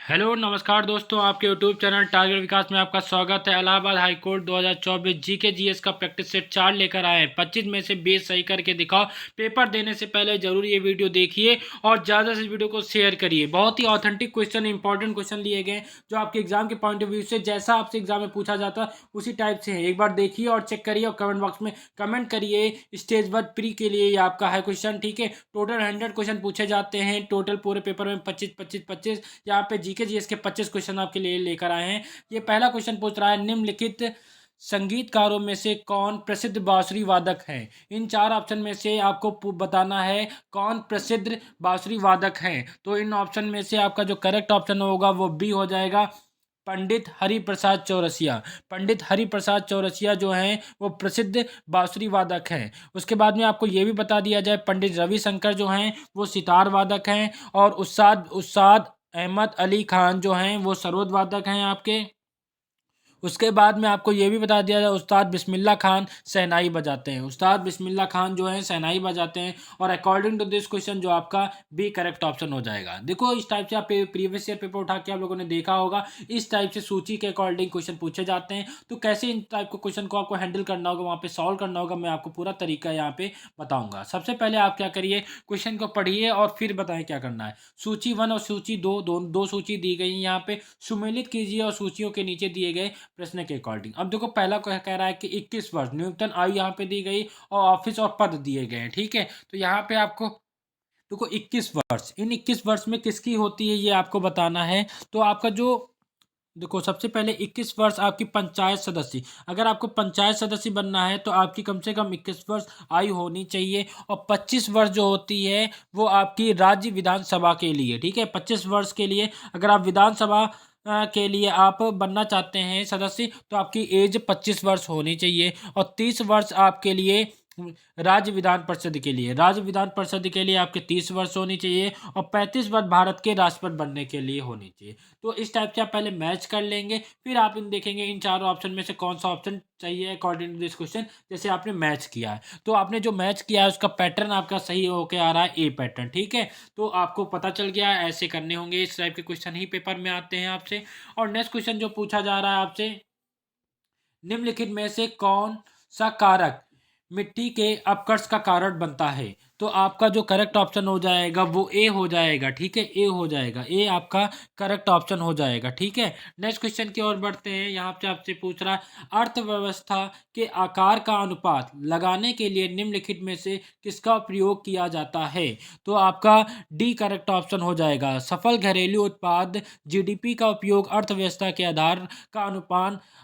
Hello नमस्कार दोस्तों, आपके यूट्यूब चैनल टारगेट विकास में आपका स्वागत है। Allahabad high court 2024 GK GS का प्रैक्टिस सेट 4 लेकर आए हैं। 25 में से 20 सही करके दिखाओ। पेपर देने से पहले जरूर ये वीडियो देखिए और ज़्यादा से वीडियो को शेयर करिए। बहुत ही ऑथेंटिक क्वेश्चन, इंपॉर्टेंट क्वेश्चन लिए गए जो आपके एग्जाम के पॉइंट ऑफ व्यू से जैसा आपसे एग्जाम में पूछा जाता है उसी टाइप से है। एक बार देखिए और चेक करिए और कमेंट बॉक्स में कमेंट करिए। स्टेज 1 प्री के लिए ये आपका है क्वेश्चन, ठीक है। टोटल 100 क्वेश्चन पूछे जाते हैं। टोटल पूरे पेपर में 25 यहाँ पे जीके जीएस के 25 क्वेश्चन आपके लिए लेकर आए हैं। ये पहला क्वेश्चन पूछ रहा है, निम्नलिखित संगीतकारों में से कौन प्रसिद्ध बांसुरी वादक है। इन 4 ऑप्शन में से आपको बताना है कौन प्रसिद्ध बांसुरी वादक है। तो इन ऑप्शन में से आपका जो करेक्ट ऑप्शन होगा वो बी हो जाएगा, पंडित हरिप्रसाद चौरसिया। पंडित हरिप्रसाद चौरसिया जो हैं वो प्रसिद्ध बांसुरी वादक हैं। उसके बाद में आपको ये भी बता दिया जाए, पंडित रविशंकर जो हैं वो सितार वादक हैं। और उस्ताद उस्ताद अहमद अली खान जो हैं वो सरोद वादक हैं आपके। उसके बाद में आपको ये भी बता दिया जाए, उस्ताद बिस्मिल्लाह खान शहनाई बजाते हैं। उस्ताद बिस्मिल्लाह खान जो हैं शहनाई बजाते हैं। और अकॉर्डिंग टू दिस क्वेश्चन जो आपका बी करेक्ट ऑप्शन हो जाएगा। देखो इस टाइप से आप प्रीवियस ईयर पेपर उठा के आप लोगों ने देखा होगा, इस टाइप से सूची के अकॉर्डिंग क्वेश्चन पूछे जाते हैं। तो कैसे इन टाइप के क्वेश्चन को आपको हैंडल करना होगा, वहाँ पे सॉल्व करना होगा, मैं आपको पूरा तरीका यहाँ पे बताऊंगा। सबसे पहले आप क्या करिए, क्वेश्चन को पढ़िए और फिर बताएं क्या करना है। सूची 1 और सूची 2 दो सूची दी गई यहाँ पे, सुमेलित कीजिए और सूचियों के नीचे दिए गए प्रश्न के अकॉर्डिंग। अब देखो पहला कह रहा है कि 21 वर्ष, न्यूनतम आयु यहाँ पे दी गई और ऑफिस और पद दिए गए हैं, ठीक है। तो यहाँ पे आपको देखो 21 वर्ष, इन 21 वर्ष में किसकी होती है ये आपको बताना है। तो आपका जो देखो सबसे पहले 21 वर्ष आपकी पंचायत सदस्य, अगर आपको पंचायत सदस्य बनना है तो आपकी कम से कम 21 वर्ष आयु होनी चाहिए। और 25 वर्ष जो होती है वो आपकी राज्य विधानसभा के लिए, ठीक है। 25 वर्ष के लिए अगर आप विधानसभा के लिए आप बनना चाहते हैं सदस्य तो आपकी एज 25 वर्ष होनी चाहिए। और 30 वर्ष आपके लिए राज्य विधान परिषद के लिए, राज्य विधान परिषद के लिए आपके 30 वर्ष होनी चाहिए। और 35 वर्ष भारत के राष्ट्रपति बनने के लिए होनी चाहिए। तो इस टाइप से आप पहले मैच कर लेंगे, फिर आप इन देखेंगे इन चारों ऑप्शन में से कौन सा ऑप्शन चाहिए अकॉर्डिंग टू दिस क्वेश्चन। जैसे आपने मैच किया है तो आपने जो मैच किया है उसका पैटर्न आपका सही होके आ रहा है, ए पैटर्न, ठीक है। तो आपको पता चल गया ऐसे करने होंगे, इस टाइप के क्वेश्चन ही पेपर में आते हैं आपसे। और नेक्स्ट क्वेश्चन जो पूछा जा रहा है आपसे, निम्नलिखित में से कौन सा कारक मिट्टी के अपकर्ष का कारण बनता है। तो आपका जो करेक्ट ऑप्शन हो जाएगा वो ए हो जाएगा, ठीक है। ए हो जाएगा, ए आपका करेक्ट ऑप्शन हो जाएगा, ठीक है। नेक्स्ट क्वेश्चन की ओर बढ़ते हैं। यहाँ पे आपसे पूछ रहा है, अर्थव्यवस्था के आकार का अनुपात लगाने के लिए निम्नलिखित में से किसका प्रयोग किया जाता है। तो आपका डी करेक्ट ऑप्शन हो जाएगा, सफल घरेलू उत्पाद जीडीपी का उपयोग अर्थव्यवस्था के आधार का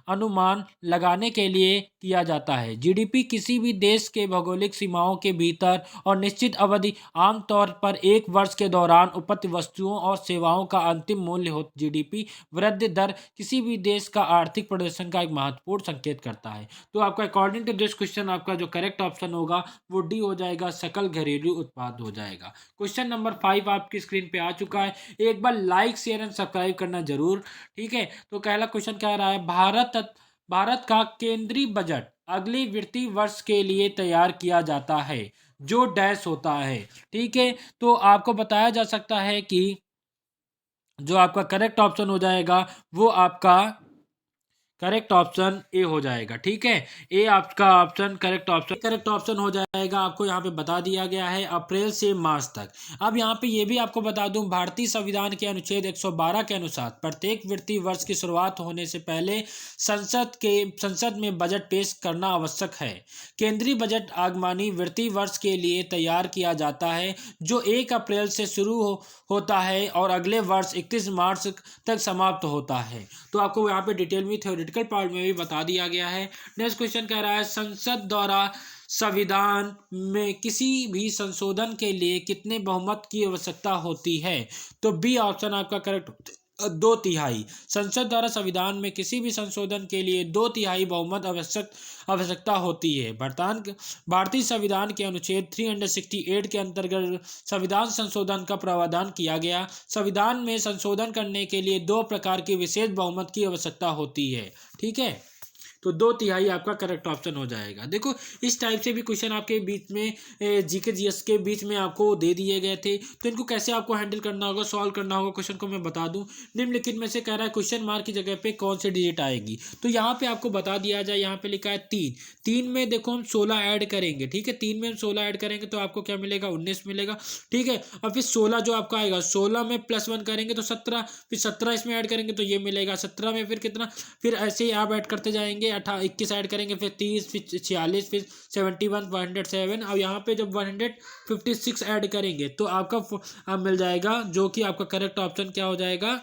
अनुमान लगाने के लिए किया जाता है। जीडीपी किसी भी देश के भौगोलिक सीमाओं के भीतर और निश्चित अवधि, आमतौर पर 1 वर्ष के दौरान उपलब्ध वस्तुओं और सेवाओं का अंतिम मूल्य हो। जीडीपी वृद्धि दर किसी भी देश का आर्थिक प्रदर्शन का एक महत्वपूर्ण संकेत करता है। तो आपका अकॉर्डिंग टू दिस क्वेश्चन आपका जो करेक्ट ऑप्शन होगा वो डी हो जाएगा, सकल घरेलू उत्पाद हो जाएगा। क्वेश्चन नंबर 5 आपकी स्क्रीन पे आ चुका है। एक बार लाइक शेयर एंड सब्सक्राइब करना जरूर, ठीक है। तो पहला क्वेश्चन कह रहा है, भारत का केंद्रीय बजट अगले वित्तीय वर्ष के लिए तैयार किया जाता है जो डैश होता है, ठीक है। तो आपको बताया जा सकता है कि जो आपका करेक्ट ऑप्शन हो जाएगा वो आपका करेक्ट ऑप्शन ए हो जाएगा, ठीक है। ए आपका ऑप्शन करेक्ट ऑप्शन हो जाएगा। आपको यहाँ पे बता दिया गया है अप्रैल से मार्च तक। अब यहाँ पे ये भी आपको बता दूं, भारतीय संविधान के अनुच्छेद 112 के अनुसार प्रत्येक वित्तीय वर्ष की शुरुआत होने से पहले संसद में बजट पेश करना आवश्यक है। केंद्रीय बजट आगामी वित्तीय वर्ष के लिए तैयार किया जाता है जो 1 अप्रैल से शुरू होता है और अगले वर्ष 31 मार्च तक समाप्त होता है। तो आपको यहाँ पे डिटेल में थ्योरेटिकल पार्ट में भी बता दिया गया है। नेक्स्ट क्वेश्चन कह रहा है, संसद द्वारा संविधान में किसी भी संशोधन के लिए कितने बहुमत की आवश्यकता होती है। तो बी ऑप्शन आपका करेक्ट, 2/3। संसद द्वारा संविधान में किसी भी संशोधन के लिए 2/3 बहुमत आवश्यकता होती है। भारतीय संविधान के अनुच्छेद 368 के अंतर्गत संविधान संशोधन का प्रावधान किया गया। संविधान में संशोधन करने के लिए 2 प्रकार की विशेष बहुमत की आवश्यकता होती है, ठीक है। तो 2/3 आपका करेक्ट ऑप्शन हो जाएगा। देखो इस टाइप से भी क्वेश्चन आपके बीच में जीके जीएस के बीच में आपको दे दिए गए थे, तो इनको कैसे आपको हैंडल करना होगा, सॉल्व करना होगा क्वेश्चन को मैं बता दूं। निम्नलिखित में से कह रहा है क्वेश्चन मार्क की जगह पे कौन सी डिजिट आएगी, तो यहाँ पे आपको बता दिया जाए। यहाँ पे लिखा है 3, 3 में देखो हम 16 ऐड करेंगे, ठीक है, 3 में हम 16 ऐड करेंगे तो आपको क्या मिलेगा, 19 मिलेगा, ठीक है। और फिर 16 जो आपका आएगा, 16 में +1 करेंगे तो 17, फिर 17 इसमें ऐड करेंगे तो ये मिलेगा 17 में फिर कितना, फिर ऐसे ही आप ऐड करते जाएंगे, 21 ऐड करेंगे, फिर 30, फिर 46, फिर 71, 107, और यहाँ पे जब 156 ऐड करेंगे तो आपका मिल जाएगा, जो कि आपका करेक्ट ऑप्शन क्या हो जाएगा,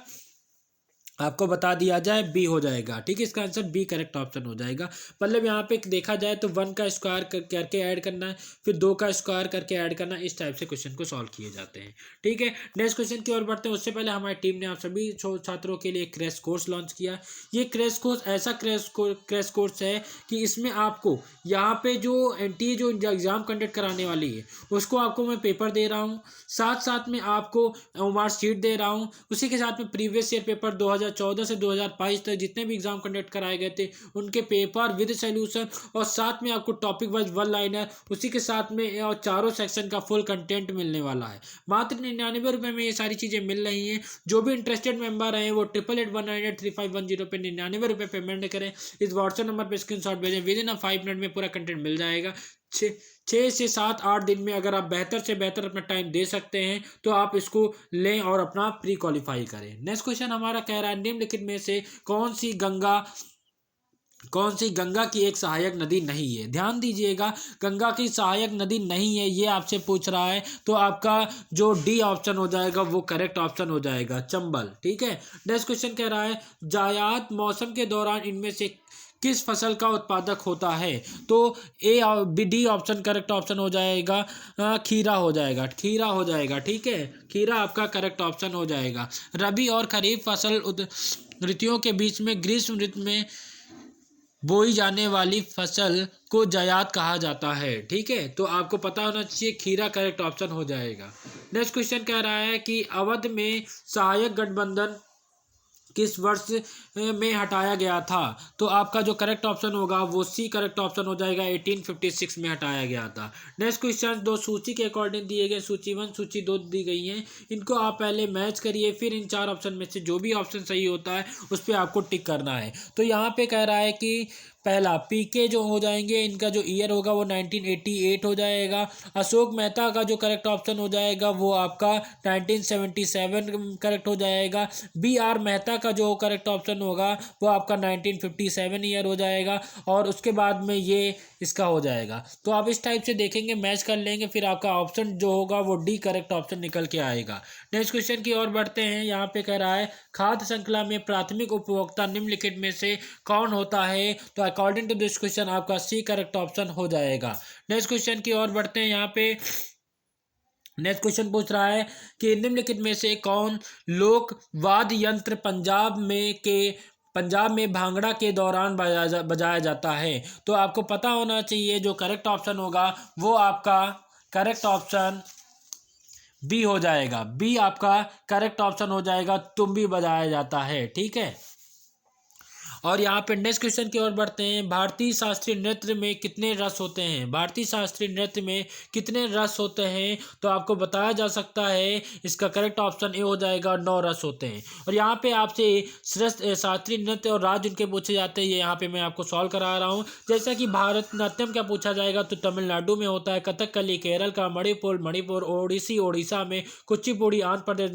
आपको बता दिया जाए बी हो जाएगा, ठीक है। इसका आंसर बी करेक्ट ऑप्शन हो जाएगा। मतलब यहाँ पे देखा जाए तो 1 का स्क्वायर करके ऐड करना है, फिर 2 का स्क्वायर करके ऐड करना है, इस टाइप से क्वेश्चन को सॉल्व किए जाते हैं, ठीक है। नेक्स्ट क्वेश्चन की ओर बढ़ते हैं। उससे पहले हमारी टीम ने आप सभी छात्रों के लिए क्रैश कोर्स लॉन्च किया। ये क्रैश कोर्स ऐसा क्रैश कोर्स है कि इसमें आपको यहाँ पे जो एनटीए जो एग्जाम कंडक्ट कराने वाली है उसको आपको मैं पेपर दे रहा हूँ, साथ साथ में आपको मार्क शीट दे रहा हूँ, उसी के साथ में प्रीवियस ईयर पेपर 2014 से 2022 तक जितने भी एग्जाम कंडक्ट कराए गए थे उनके पेपर विद सॉल्यूशन, और साथ में आपको टॉपिक वाइज 1 लाइनर, उसी के साथ में और चारों सेक्शन का फुल कंटेंट मिलने वाला है। मात्र 99 रुपये में ये सारी चीज़ें मिल रही हैं। जो भी इंटरेस्टेड मेंबर हैं वो 8881935110 पे 99 रुपये पेमेंट करें, इस व्हाट्सएप नंबर पर स्क्रीनशॉट भेजें, विद इन 5 मिनट में पूरा कंटेंट मिल जाएगा। 6 से 7-8 दिन में अगर आप बेहतर से बेहतर अपना टाइम दे सकते हैं तो आप इसको लें और अपना प्री क्वालिफाई करें। नेक्स्ट क्वेश्चन हमारा कह रहा है निम्नलिखित में से कौन सी गंगा की एक सहायक नदी नहीं है। ध्यान दीजिएगा, गंगा की सहायक नदी नहीं है ये आपसे पूछ रहा है, तो आपका जो डी ऑप्शन हो जाएगा वो करेक्ट ऑप्शन हो जाएगा, चंबल, ठीक है। नेक्स्ट क्वेश्चन कह रहा है जायद मौसम के दौरान इनमें से किस फसल का उत्पादक होता है, तो ए और B D option correct option हो जाएगा, खीरा हो जाएगा, खीरा हो जाएगा, ठीक है, खीरा आपका करेक्ट ऑप्शन हो जाएगा। रबी और खरीफ फसल ऋतुओं के बीच में ग्रीष्म ऋतु में बोई जाने वाली फसल को जायद कहा जाता है, ठीक है, तो आपको पता होना चाहिए, खीरा करेक्ट ऑप्शन हो जाएगा। नेक्स्ट क्वेश्चन कह रहा है कि अवध में सहायक गठबंधन किस वर्ष में हटाया गया था, तो आपका जो करेक्ट ऑप्शन होगा वो सी करेक्ट ऑप्शन हो जाएगा, 1856 में हटाया गया था। नेक्स्ट क्वेश्चन दो सूची के अकॉर्डिंग दिए गए, सूची 1 सूची 2 दी गई हैं, इनको आप पहले मैच करिए, फिर इन 4 ऑप्शन में से जो भी ऑप्शन सही होता है उस पर आपको टिक करना है। तो यहाँ पे कह रहा है कि पहला पीके जो हो जाएंगे, इनका जो ईयर होगा वो 1988 हो जाएगा। अशोक मेहता का जो करेक्ट ऑप्शन हो जाएगा वो आपका 1977 करेक्ट हो जाएगा। बी आर मेहता का जो करेक्ट ऑप्शन होगा वो आपका 1957 ईयर हो जाएगा, और उसके बाद में ये इसका हो जाएगा। तो आप इस टाइप से देखेंगे, मैच कर लेंगे, फिर आपका ऑप्शन जो होगा वो डी करेक्ट ऑप्शन निकल के आएगा। नेक्स्ट क्वेश्चन की ओर बढ़ते हैं। यहाँ पे कह रहा है खाद्य श्रृंखला में प्राथमिक उपभोक्ता निम्नलिखित में से कौन होता है, तो अकॉर्डिंग टू दिस क्वेश्चन आपका सी करेक्ट ऑप्शन हो जाएगा। नेक्स्ट क्वेश्चन की ओर बढ़ते हैं। यहाँ पे नेक्स्ट क्वेश्चन पूछ रहा है कि निम्नलिखित में से कौन लोक वाद्य यंत्र पंजाब में भांगड़ा के दौरान बजाया जाता है, तो आपको पता होना चाहिए जो करेक्ट ऑप्शन होगा वो आपका करेक्ट ऑप्शन बी हो जाएगा। बी आपका करेक्ट ऑप्शन हो जाएगा, तुम्बी बजाया जाता है, ठीक है। और यहाँ पे नेक्स्ट क्वेश्चन की ओर बढ़ते हैं। भारतीय शास्त्रीय नृत्य में कितने रस होते हैं, भारतीय शास्त्रीय नृत्य में कितने रस होते हैं, तो आपको बताया जा सकता है इसका करेक्ट ऑप्शन ए हो जाएगा, 9 रस होते हैं। और यहाँ पे आपसे श्रेष्ठ शास्त्रीय नृत्य और राज्य उनके पूछे जाते हैं, ये यहाँ पे मैं आपको सॉल्व करा रहा हूँ। जैसा कि भारतनाट्यम क्या पूछा जाएगा तो तमिलनाडु में होता है, कथकली केरल का, मणिपुर, ओडिसी ओडिशा में, कुचिपुड़ी आंध्र प्रदेश,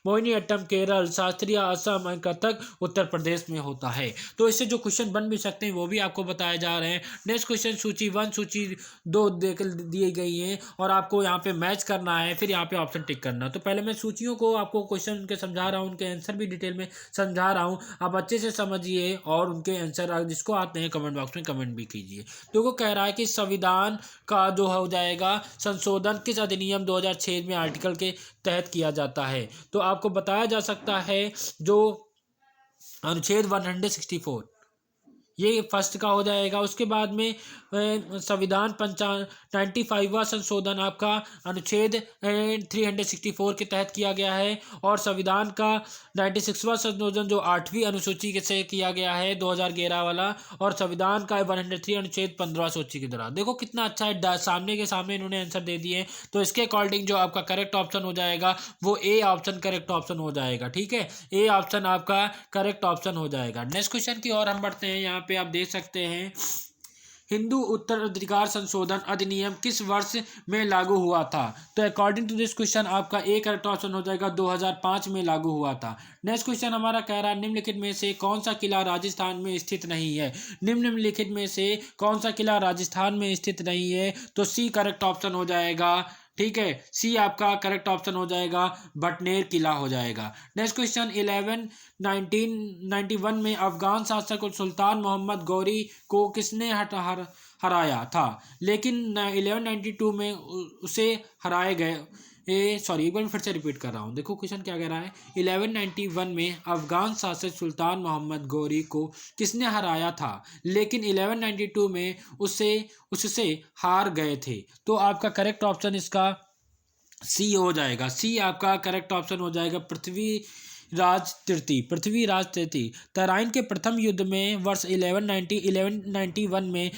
मोहिनीअट्टम केरल, शास्त्रीय असम, कथक उत्तर प्रदेश में होता है। तो इससे जो क्वेश्चन बन भी सकते हैं वो भी आपको बताए जा रहे हैं। नेक्स्ट क्वेश्चन सूची 1 सूची 2 दी गई है और आपको यहाँ पे मैच करना है, फिर यहाँ पे ऑप्शन टिक करना। तो पहले मैं सूचियों को आपको क्वेश्चन उनके समझा रहा हूँ, उनके आंसर भी डिटेल में समझा रहा हूँ, आप अच्छे से समझिए और उनके आंसर जिसको आते हैं कमेंट बॉक्स में कमेंट भी कीजिए। तो वो कह रहा है कि संविधान का जो हो जाएगा संशोधन किस अधिनियम 2006 में आर्टिकल के तहत किया जाता है, तो आपको बताया जा सकता है जो अनुच्छेद 164 ये फर्स्ट का हो जाएगा। उसके बाद में संविधान 95वां संशोधन आपका अनुच्छेद 364 के तहत किया गया है। और संविधान का 96वां संशोधन जो 8वीं अनुसूची के से किया गया है 2011 वाला। और संविधान का 103 अनुच्छेद 15 सूची की तरह। देखो कितना अच्छा है, सामने के सामने इन्होंने आंसर दे दिए। तो इसके अकॉर्डिंग जो आपका करेक्ट ऑप्शन हो जाएगा वो ए ऑप्शन करेक्ट ऑप्शन हो जाएगा। ठीक है, ए ऑप्शन आपका करेक्ट ऑप्शन हो जाएगा। नेक्स्ट क्वेश्चन की ओर हम बढ़ते हैं। यहाँ पे आप देख सकते हैं हिंदू उत्तराधिकार संशोधन अधिनियम किस वर्ष में लागू हुआ था। तो अकॉर्डिंग टू दिस क्वेश्चन आपका ए करेक्ट ऑप्शन हो जाएगा 2005 में लागू हुआ था। नेक्स्ट क्वेश्चन हमारा कह रहा है निम्नलिखित में से कौन सा किला राजस्थान में स्थित नहीं है। निम्नलिखित में से कौन सा किला राजस्थान में स्थित नहीं है। तो सी करेक्ट ऑप्शन हो जाएगा। ठीक है, सी आपका करेक्ट ऑप्शन हो जाएगा, भटनेर किला हो जाएगा। नेक्स्ट क्वेश्चन 1991 में अफगान शासक सुल्तान मोहम्मद गौरी को किसने हराया था, लेकिन 1192 में उसे हराए गए। सॉरी, एक बार फिर से रिपीट कर रहा हूँ। देखो क्वेश्चन क्या कह रहा है। 1191 में अफगान शासक सुल्तान मोहम्मद गौरी को किसने हराया था, लेकिन 1192 में उससे हार गए थे। तो आपका करेक्ट ऑप्शन इसका सी हो जाएगा। सी आपका करेक्ट ऑप्शन हो जाएगा, पृथ्वीराज तृतीय। तराइन के प्रथम युद्ध में वर्ष 1191 में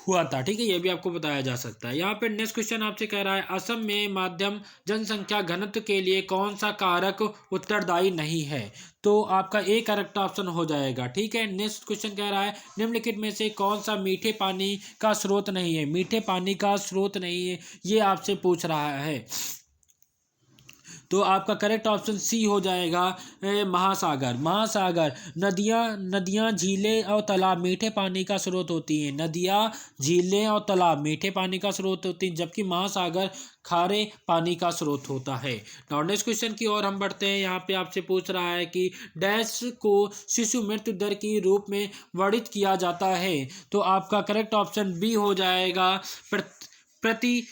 हुआ था। ठीक है, ये भी आपको बताया जा सकता है। यहाँ पे नेक्स्ट क्वेश्चन आपसे कह रहा है असम में मध्यम जनसंख्या घनत्व के लिए कौन सा कारक उत्तरदायी नहीं है। तो आपका ए करेक्ट ऑप्शन हो जाएगा। ठीक है, नेक्स्ट क्वेश्चन कह रहा है निम्नलिखित में से कौन सा मीठे पानी का स्रोत नहीं है। मीठे पानी का स्रोत नहीं है, ये आपसे पूछ रहा है। तो आपका करेक्ट ऑप्शन सी हो जाएगा, महासागर। नदियाँ झीलें और तालाब मीठे पानी का स्रोत होती हैं। नदियाँ झीलें और तालाब मीठे पानी का स्रोत होती हैं, जबकि महासागर खारे पानी का स्रोत होता है। नेक्स्ट क्वेश्चन की ओर हम बढ़ते हैं। यहाँ पे आपसे पूछ रहा है कि डैश को शिशु मृत्यु दर के रूप में वर्णित किया जाता है। तो आपका करेक्ट ऑप्शन बी हो जाएगा, प्रति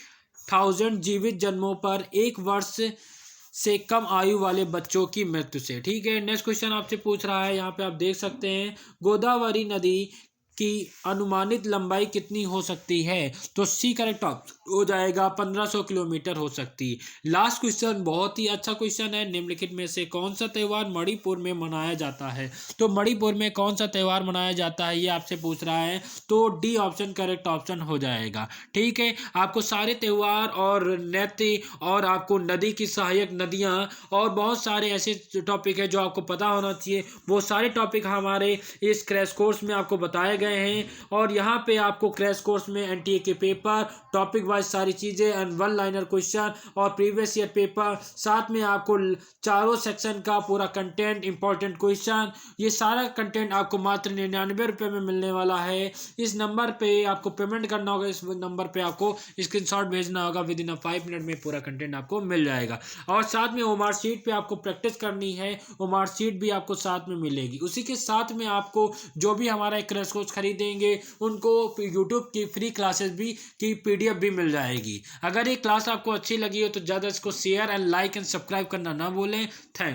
1000 जीवित जन्मों पर 1 वर्ष से कम आयु वाले बच्चों की मृत्यु से। ठीक है, नेक्स्ट क्वेश्चन आपसे पूछ रहा है। यहाँ पे आप देख सकते हैं गोदावरी नदी की अनुमानित लंबाई कितनी हो सकती है। तो सी करेक्ट हो जाएगा, 1500 किलोमीटर हो सकती है। लास्ट क्वेश्चन बहुत ही अच्छा क्वेश्चन है। निम्नलिखित में से कौन सा त्यौहार मणिपुर में मनाया जाता है। तो मणिपुर में कौन सा त्यौहार मनाया जाता है, ये आपसे पूछ रहा है। तो डी ऑप्शन करेक्ट ऑप्शन हो जाएगा। ठीक है, आपको सारे त्यौहार और नृत्य और आपको नदी की सहायक नदियाँ और बहुत सारे ऐसे टॉपिक है जो आपको पता होना चाहिए। वो सारे टॉपिक हमारे इस क्रैश कोर्स में आपको बताए गए हैं। और यहाँ पे आपको क्रैश कोर्स में एनटीए के पेपर, टॉपिक वाइज सारी चीज़ें एंड 1 लाइनर क्वेश्चन और प्रीवियस ईयर पेपर, साथ में आपको चारों सेक्शन का पूरा कंटेंट, इंपॉर्टेंट क्वेश्चन, ये सारा कंटेंट आपको मात्र 99 रुपये में मिलने वाला है। इस नंबर पे आपको पेमेंट करना होगा। इस नंबर पे आपको स्क्रीनशॉट भेजना होगा। विद इन 5 मिनट में पूरा कंटेंट आपको मिल जाएगा। और साथ में ओमार शीट पे आपको प्रैक्टिस करनी है। ओमार शीट भी आपको साथ में मिलेगी। उसी के साथ में आपको जो भी हमारा एक क्रैश कोर्स खरीदेंगे उनको यूट्यूब की फ्री क्लासेस भी की PDF भी मिल जाएगी। अगर ये क्लास आपको अच्छी लगी हो तो ज़्यादा इसको share and like and subscribe करना ना भूलें। थैंक